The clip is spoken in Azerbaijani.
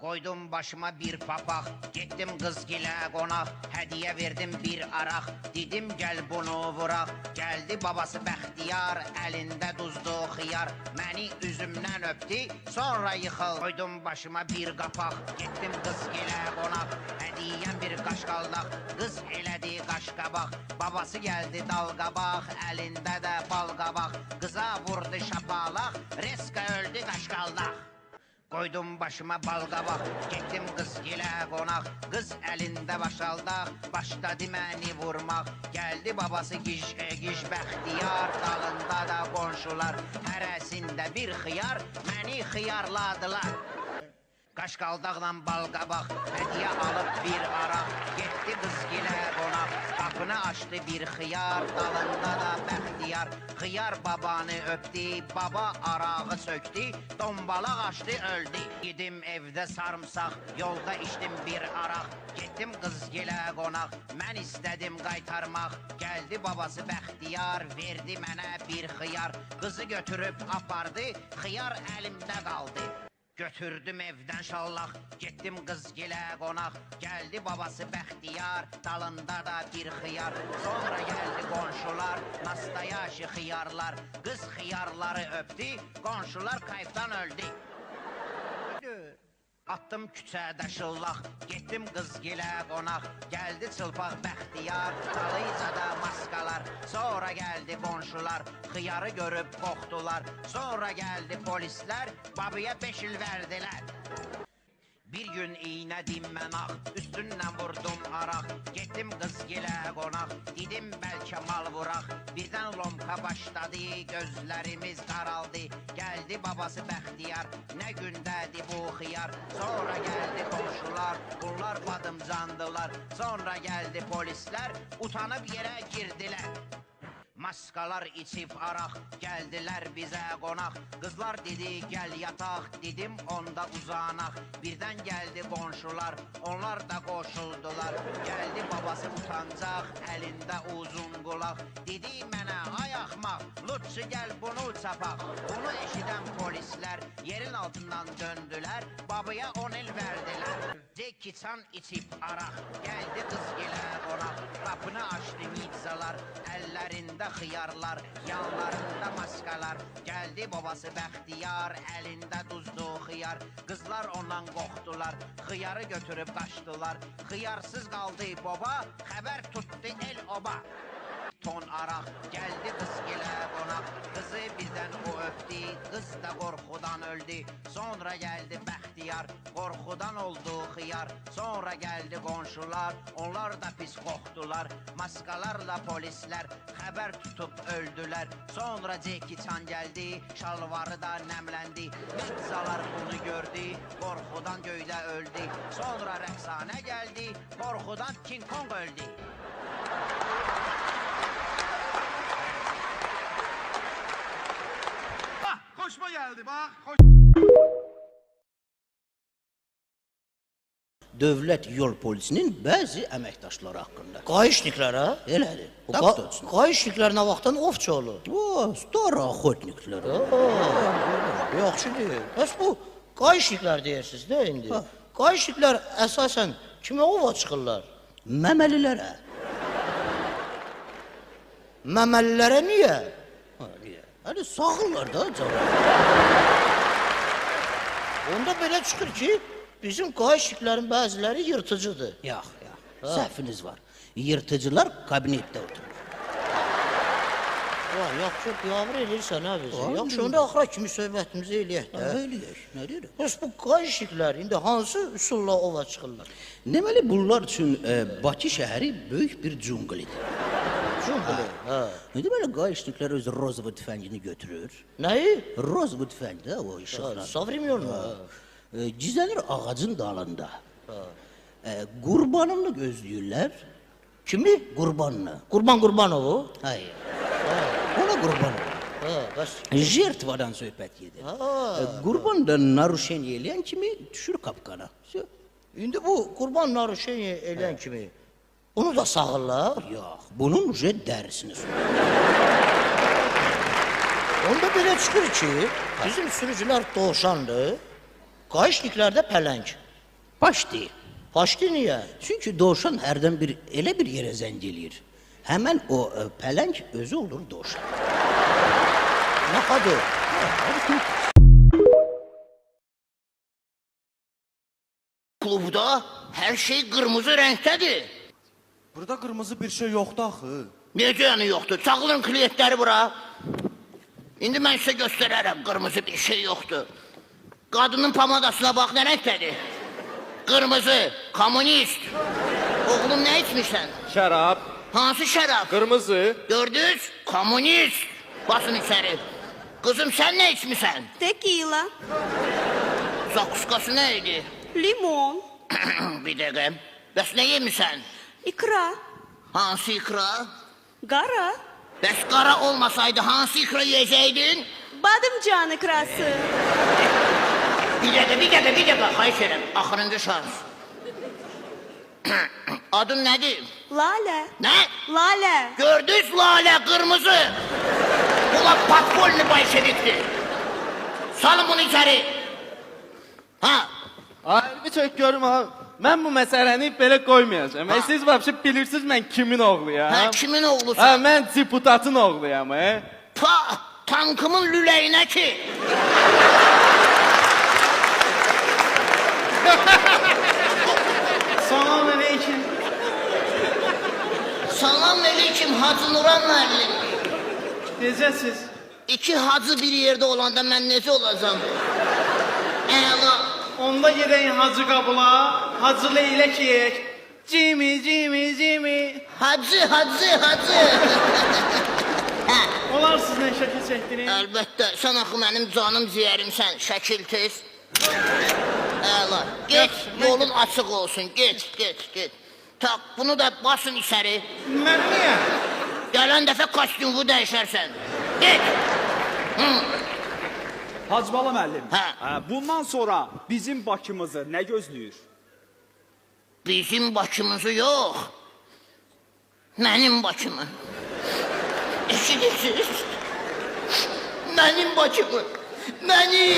Koydum başıma bir papaq, getdim qızgilə qonaq, hədiyə verdim bir araq, dedim gəl bunu vuraq. Gəldi babası Bəxtiyar, əlində duzlu xiyar, məni üzümdən öpdü, sonra yıxıl. Koydum başıma bir qapaq, getdim qızgilə qonaq, hədiyəm bir qaşqaldaq, qız elədi qaşqabaq. Babası gəldi dalqabaq, əlində də balqabaq, qıza vurdu şapalaq, reska öldü qaşqaldaq. Koydum başıma balqabaq, getdim qızgilə qonaq, qız əlində başaldaq, başladı məni vurmaq. Gəldi babası giş Bəxtiyar, dalında da qonşular, hərəsində bir xiyar, məni xiyarladılar. Qaşqaldaqla balqabaq, hədiyə alıb bir araq, getdi qızgilə qonaq, qapını açdı bir xiyar, dalında da Bəxtiyar. Xiyar babanı öpdü, baba arağı söktü, dombalaq açdı öldü. Gedim evdə sarımsaq, yolda içdim bir araq, getdim qızgilə qonaq, mən istədim qaytarmaq. Gəldi babası Bəxtiyar, verdi mənə bir xiyar, qızı götürüb apardı, xiyar əlimdə qaldı. Götürdüm evdən şallaq, getdim qızgilə qonaq, gəldi babası Bəxtiyar, dalında da bir xiyar. Sonra gəldi qonşular, nastayaşı xiyarlar, qız xiyarları öpdü, qonşular kayfdan öldü. Attım küçədə şıllaq, getdim qızgilə qonaq, gəldi çılpaq Bəxtiyar, dalıycada maskalar. Sonra gəldi qonşular, xiyarı görüb qoxdular, sonra gəldi polislər, babaya 5 il verdilər. Bir gün iynədim mən ağ, üstündən vurdum araq, getdim qızgilə qonaq, dedim bəlkə mal vuraq. Birdən lomka başladı, gözlərimiz qaraldı, gəldi babası Bəxtiyar, nə gündədir bu xiyar. Sonra gəldi qonşular, bunlar badımcandılar, sonra gəldi polislər, utanıb yerə girdilər. Maskalar içib araq, gəldilər bizə qonaq, qızlar dedi gəl yataq, dedim onda uzanaq. Birdən gəldi qonşular, onlar da qoşuldular, gəldi babası utancaq, əlində uzun qulaq, dedi mənə ay axmaq, lütfü gəl bunu çapaq. Bunu eşidən polislər yerin altından döndülər, babaya 10 il verdilər. Ceki çan içib araq, gəldi qızgilə qonaq, qapını açdı nidzalar, əllərində xiyarlar, yanlarında maskalar. Gəldi babası Bəxtiyar, əlində duzlu xiyar, qızlar ondan qorxdular, xiyarı götürüb qaçdılar. Xiyarsız qaldı baba, xəbər tutdu el oba. Ton araq, gəldi qızgilə qonaq, qızı birdən o öpdü, qız da qorxudan öldü. Sonra gəldi Bəxtiyar, qorxudan oldu xiyar. Sonra gəldi qonşular, onlar da pis qorxdular, maskalarla polislər xəbər tutub öldülər. Sonra Ceki Çan gəldi, şalvarı da nəmləndi, nidzalar bunu gördü, qorxudan göydə öldü. Sonra rəqsanə gəldi, qorxudan King Kong öldü. Hoşuma geldi bak. Dövlət yol polisinin bəzi əməkdaşları haqqında. Qayışniklər, ha? Elədir. Tak точно. Qayışniklər nə vaxtdan ovçu olur? O, star охотникlər. Yaxşıdır. Bəs bu qayışniklər deyirsiniz də indi. Qayışniklər əsasən kimə ova çıxırlar? Məməlilərə. Məməlilərə niyə? Hələ sağırlar da cavab. Onda belə çıxır ki, bizim qayışniklərin bəziləri yırtıcıdır. Yox, səhviniz var. Yırtıcılar kabinetdə oturur. Yaxşı, biabır eləyirsən, hə bizi. Yaxşı, onda axıra kimi söhbətimizi eləyək də. Eləyək, nə deyirəm? Bəs bu qayışniklər indi hansı üsulla ova çıxırlar? Deməli, bunlar üçün Bakı şəhəri böyük bir cunglidir. Cunqli, hə. Deməli, qayışniklər öz rozova tüfəngini götürür. Nəyi? Rozova tüfəng də o işıqlar. Savrimyorlar. Gizlənir ağacın dalında. Qurbanını gözləyirlər. Kimi? Qurbanını. Qurban-Qurbanovu? Hayır. Ona qurban olur. Bəs. Jertvadan söhbət gedir. Qurban da naruşeniya eləyən kimi düşür qapqana. İndi bu qurban naruşeniya eləyən kimi onu da sağırlar? Yox, bunun dərisini soyur. Onda belə çıxır ki, bizim sürücülər dovşandır, qayışniklər də pələng. Baş deyil. Başdı niyə? Çünki dovşan hərdən bir elə bir yerə zəng eləyir. Həmən o pələng özü olur dovşan. Nəxadır? Klubda hər şey qırmızı rəngdədir. Burada kırmızı bir şey yoktu axı. Necə yəni yoxdur? Çağırın klientləri bura. İndi mən sizə göstərərəm, qırmızı bir şey yoxdur. Qadının pamadasına bax, nə rəngdədir? Qırmızı, kommunist. Oğlum, nə içmişsən? Şərab, Hansı şərab? kırmızı, Gördünüz? Kommunist. Basın içəri. Qızım, sən nə içmişsən? Tequila, Zakuskası nə idi? limon, Bir dəqiqə. Bəs nə yemişsən? икра, Hansı ikra? гора, Bəs qara olmasaydı hansı ikra yiyəcəydin? badımcan ikrası, Bir dəqiqə, xahiş edirəm. Axırıncı şans. Adın nədir? lale, Nə? lale, Gördünüz lalə, qırmızı. Ulan patfolni bolşevikdir. Salın bunu içəri. Ha, Ay, bir çök görüm abi. Mən bu məsələni belə qoymayacağam. Ha. Siz vəbşi bilirsiniz mən kimin oğluyam? hə, kimin oğlusun? Ha, mən deputatın oğluyam, Pa, tankımın lüləyinə ki. Salam aleyküm. Salam aleyküm Hacı Nuran müəllim. Necəsiz? İki hacı bir yerdə olanda mən necə olacam? Əla. Onda gedək Hacı Qabula, Hacı Leylək yeyək. Cimi. Hacı. Hə, Olar sizlə şəkil çəkdirin. əlbəttə, sən axı mənim canım ciyərimsən, şəkil tez. Əla, get, yolun açıq olsun, get. Tak, bunu da basın içəri. Mən niyə? Gələn dəfə kostyumu dəyişərsən. Get. Hacıbala müəllim, Hə. bundan sonra bizim Bakımızı nə gözləyir? Bizim Bakımızı yox, mənim Bakımı. Eşidirsiniz? Mənim Bakımı, mənim.